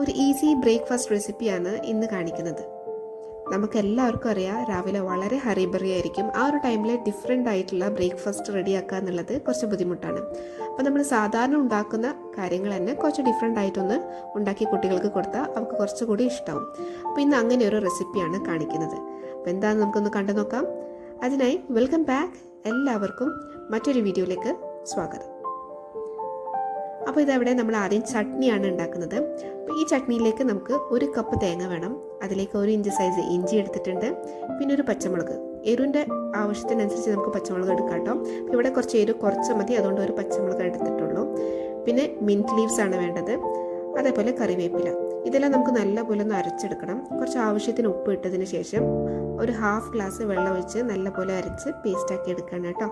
ഒരു easy breakfast റെസിപ്പിയാണ് ഇന്ന് കാണിക്കുന്നത്. നമുക്കെല്ലാവർക്കും അറിയാം, രാവിലെ വളരെ ഹറിബറി ആയിരിക്കും. ആ ഒരു ടൈമിൽ ഡിഫറെൻ്റ് ആയിട്ടുള്ള ബ്രേക്ക്ഫാസ്റ്റ് റെഡിയാക്കുക എന്നുള്ളത് കുറച്ച് ബുദ്ധിമുട്ടാണ്. അപ്പോൾ നമ്മൾ സാധാരണ ഉണ്ടാക്കുന്ന കാര്യങ്ങൾ തന്നെ കുറച്ച് ഡിഫറെൻ്റ് ആയിട്ടൊന്ന് ഉണ്ടാക്കി കുട്ടികൾക്ക് കൊടുത്താൽ അവർക്ക് കുറച്ചുകൂടി ഇഷ്ടമാവും. അപ്പോൾ ഇന്ന് അങ്ങനെ ഒരു റെസിപ്പിയാണ് കാണിക്കുന്നത്. അപ്പോൾ എന്താണെന്ന് നമുക്കൊന്ന് കണ്ടു നോക്കാം. അതിനായി വെൽക്കം ബാക്ക്, എല്ലാവർക്കും മറ്റൊരു വീഡിയോയിലേക്ക് സ്വാഗതം. അപ്പോൾ ഇതവിടെ നമ്മൾ ആദ്യം ചട്നിയാണ് ഉണ്ടാക്കുന്നത്. അപ്പോൾ ഈ ചട്നിയിലേക്ക് നമുക്ക് 1 കപ്പ് തേങ്ങ വേണം. അതിലേക്ക് 1 ഇഞ്ച് സൈസ് ഇഞ്ചി എടുത്തിട്ടുണ്ട്. പിന്നെ ഒരു പച്ചമുളക്, എരിവിൻ്റെ ആവശ്യത്തിനനുസരിച്ച് നമുക്ക് പച്ചമുളക് എടുക്കാം കേട്ടോ. ഇവിടെ കുറച്ച് എരിവ് കുറച്ച് മതി, അതുകൊണ്ട് ഒരു പച്ചമുളക് എടുത്തിട്ടുള്ളൂ. പിന്നെ മിൻറ്റ് ലീവ്സ് ആണ് വേണ്ടത്, അതേപോലെ കറിവേപ്പില. ഇതെല്ലാം നമുക്ക് നല്ലപോലെ ഒന്ന് അരച്ചെടുക്കണം. കുറച്ച് ആവശ്യത്തിന് ഉപ്പ് ഇട്ടതിന് ശേഷം ഒരു 1/2 ഗ്ലാസ് വെള്ളം ഒഴിച്ച് നല്ലപോലെ അരച്ച് പേസ്റ്റാക്കി എടുക്കണം കേട്ടോ.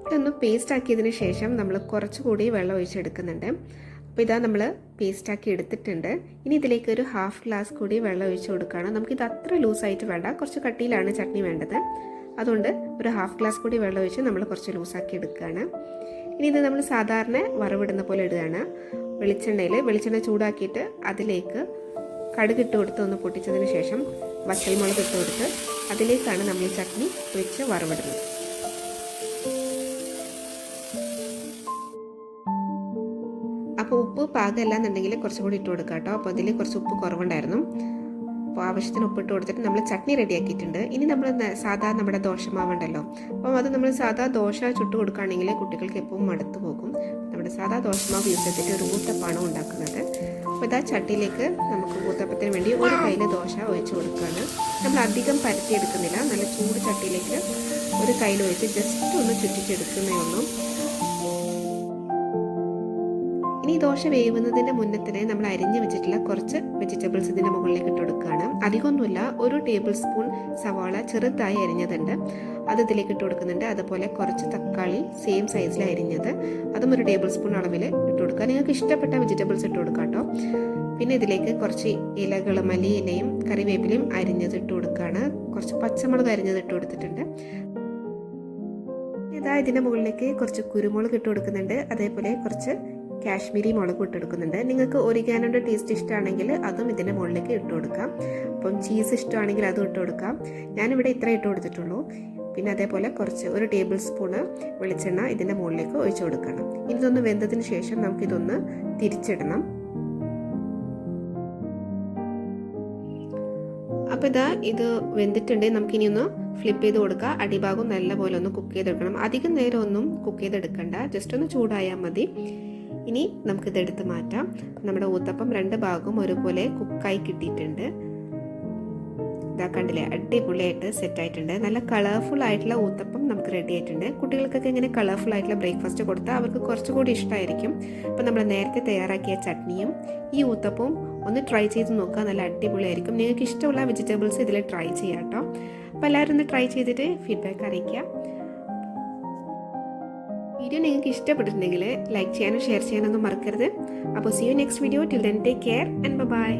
ഇതൊന്ന് പേസ്റ്റ് ആക്കിയതിന് ശേഷം നമ്മൾ കുറച്ചുകൂടി വെള്ളം ഒഴിച്ചെടുക്കുന്നുണ്ട്. അപ്പോൾ ഇതാ നമ്മൾ പേസ്റ്റാക്കി എടുത്തിട്ടുണ്ട്. ഇനി ഇതിലേക്ക് ഒരു 1/2 ഗ്ലാസ് കൂടി വെള്ളം ഒഴിച്ച് കൊടുക്കുകയാണ്. നമുക്കിത് അത്ര ലൂസായിട്ട് വേണ്ട, കുറച്ച് കട്ടിയിലാണ് ചട്നി വേണ്ടത്. അതുകൊണ്ട് ഒരു 1/2 ഗ്ലാസ് കൂടി വെള്ളം ഒഴിച്ച് നമ്മൾ കുറച്ച് ലൂസാക്കി എടുക്കുകയാണ്. ഇനി ഇത് നമ്മൾ സാധാരണ വറവിടുന്ന പോലെ ഇടുകയാണ്. വെളിച്ചെണ്ണ ചൂടാക്കിയിട്ട് അതിലേക്ക് കടുക് ഇട്ട് കൊടുത്ത് ഒന്ന് പൊട്ടിച്ചതിന് ശേഷം വറ്റൽമുളക് ഇട്ട് കൊടുത്ത് അതിലേക്കാണ് നമ്മൾ ചട്നി ഒഴിച്ച് വറവിടുന്നത്. അപ്പോൾ ഉപ്പ് പാകമല്ല എന്നുണ്ടെങ്കിൽ കുറച്ചുകൂടി ഇട്ട് കൊടുക്കാം കേട്ടോ. അപ്പോൾ അതിൽ കുറച്ച് ഉപ്പ് കുറവുണ്ടായിരുന്നു. അപ്പോൾ ആവശ്യത്തിന് ഉപ്പിട്ട് കൊടുത്തിട്ട് നമ്മൾ ചട്നി റെഡിയാക്കിയിട്ടുണ്ട്. ഇനി നമ്മൾ സാധാരണ നമ്മുടെ ദോശമാവുണ്ടല്ലോ, അപ്പോൾ അത് നമ്മൾ സാധാ ദോശ ചുട്ട് കൊടുക്കുകയാണെങ്കിൽ കുട്ടികൾക്ക് എപ്പോഴും മടുത്തു പോകും. നമ്മുടെ സാധാ ദോശമാവ് യൂസ് ചെയ്തിട്ട് ഒരു ഊത്തപ്പാണ് ഉണ്ടാക്കുന്നത്. അപ്പോൾ ഇതാ ചട്ടിയിലേക്ക് നമുക്ക് ഊത്തപ്പത്തിന് വേണ്ടി ഒരു കയ്യിൽ ദോശ ഒഴിച്ച് കൊടുക്കുകയാണ്. നമ്മൾ അധികം പരത്തിയെടുക്കുന്നില്ല, നല്ല ചൂട് ചട്ടിയിലേക്ക് ഒരു കയ്യിൽ ഒഴിച്ച് ജസ്റ്റ് ഒന്ന് ചുറ്റിച്ചെടുക്കുന്നേ ഉള്ളൂ. ഇനി ദോശ വേവുന്നതിൻ്റെ മുന്നേ തന്നെ നമ്മൾ അരിഞ്ഞു വെച്ചിട്ടുള്ള കുറച്ച് വെജിറ്റബിൾസ് ഇതിൻ്റെ മുകളിലേക്ക് ഇട്ട് കൊടുക്കുകയാണ്. അധികമൊന്നുമില്ല, 1 ടേബിൾ സ്പൂൺ സവാള ചെറുതായി അരിഞ്ഞതുണ്ട്, അത് ഇതിലേക്ക് ഇട്ട് കൊടുക്കുന്നുണ്ട്. അതുപോലെ കുറച്ച് തക്കാളി സെയിം സൈസിൽ അരിഞ്ഞത്, അതും 1 ടേബിൾ സ്പൂൺ അളവിൽ ഇട്ട് കൊടുക്കുക. നിങ്ങൾക്ക് ഇഷ്ടപ്പെട്ട വെജിറ്റബിൾസ് ഇട്ട് കൊടുക്കാം കേട്ടോ. പിന്നെ ഇതിലേക്ക് കുറച്ച് ഇലകൾ, മല്ലിയിലയും കറിവേപ്പിലയും അരിഞ്ഞത് ഇട്ട് കൊടുക്കുകയാണ്. കുറച്ച് പച്ചമുളക് അരിഞ്ഞത് ഇട്ട് കൊടുത്തിട്ടുണ്ട്. ഇതാ ഇതിൻ്റെ മുകളിലേക്ക് കുറച്ച് കുരുമുളക് ഇട്ട് കൊടുക്കുന്നുണ്ട്. അതേപോലെ കുറച്ച് കാശ്മീരി മുളക് ഇട്ടെടുക്കുന്നുണ്ട്. നിങ്ങൾക്ക് ഒറിഗാനോയുടെ ടേസ്റ്റ് ഇഷ്ടമാണെങ്കിൽ അതും ഇതിൻ്റെ മുകളിലേക്ക് ഇട്ട് കൊടുക്കാം. അപ്പം ചീസ് ഇഷ്ടമാണെങ്കിൽ അതും ഇട്ട് കൊടുക്കാം. ഞാനിവിടെ ഇത്ര ഇട്ട് കൊടുത്തിട്ടുള്ളൂ. പിന്നെ അതേപോലെ കുറച്ച് 1 ടേബിൾ സ്പൂണ് വെളിച്ചെണ്ണ ഇതിൻ്റെ മുകളിലേക്ക് ഒഴിച്ചു കൊടുക്കണം. ഇനി ഇതൊന്ന് വെന്തതിന് ശേഷം നമുക്കിതൊന്ന് തിരിച്ചിടണം. അപ്പോൾ ഇത് വെന്തിട്ടുണ്ടെങ്കിൽ നമുക്കിനി ഒന്ന് ഫ്ലിപ്പ് ചെയ്ത് കൊടുക്കുക. അടിഭാഗം നല്ലപോലെ ഒന്ന് കുക്ക് ചെയ്തെടുക്കണം. അധികം നേരം ഒന്നും കുക്ക് ചെയ്തെടുക്കണ്ട, ജസ്റ്റ് ഒന്ന് ചൂടായാൽ മതി. ഇനി നമുക്കിതെടുത്ത് മാറ്റാം. നമ്മുടെ ഊത്തപ്പം 2 ഭാഗവും ഒരുപോലെ കുക്കായി കിട്ടിയിട്ടുണ്ട്. ഇതാ കണ്ടില്ലേ, അടിപൊളിയായിട്ട് സെറ്റായിട്ടുണ്ട്. നല്ല കളർഫുൾ ആയിട്ടുള്ള ഊത്തപ്പം നമുക്ക് റെഡി ആയിട്ടുണ്ട്. കുട്ടികൾക്കൊക്കെ ഇങ്ങനെ കളർഫുൾ ആയിട്ടുള്ള ബ്രേക്ക്ഫാസ്റ്റ് കൊടുത്താൽ അവർക്ക് കുറച്ചുകൂടി ഇഷ്ടമായിരിക്കും. അപ്പോൾ നമ്മൾ നേരത്തെ തയ്യാറാക്കിയ ചട്നിയും ഈ ഊത്തപ്പവും ഒന്ന് ട്രൈ ചെയ്ത് നോക്കുക, നല്ല അടിപൊളിയായിരിക്കും. നിങ്ങൾക്ക് ഇഷ്ടമുള്ള വെജിറ്റബിൾസ് ഇതിൽ ട്രൈ ചെയ്യാം കേട്ടോ. അപ്പോൾ എല്ലാവരും ഒന്ന് ട്രൈ ചെയ്തിട്ട് ഫീഡ്ബാക്ക് അറിയിക്കുക. വീഡിയോ നിങ്ങൾക്ക് ഇഷ്ടപ്പെട്ടിട്ടുണ്ടെങ്കിൽ ലൈക്ക് ചെയ്യാനും ഷെയർ ചെയ്യാനൊന്നും മറക്കരുത്. അപ്പോൾ see you next video. Till then take care and by.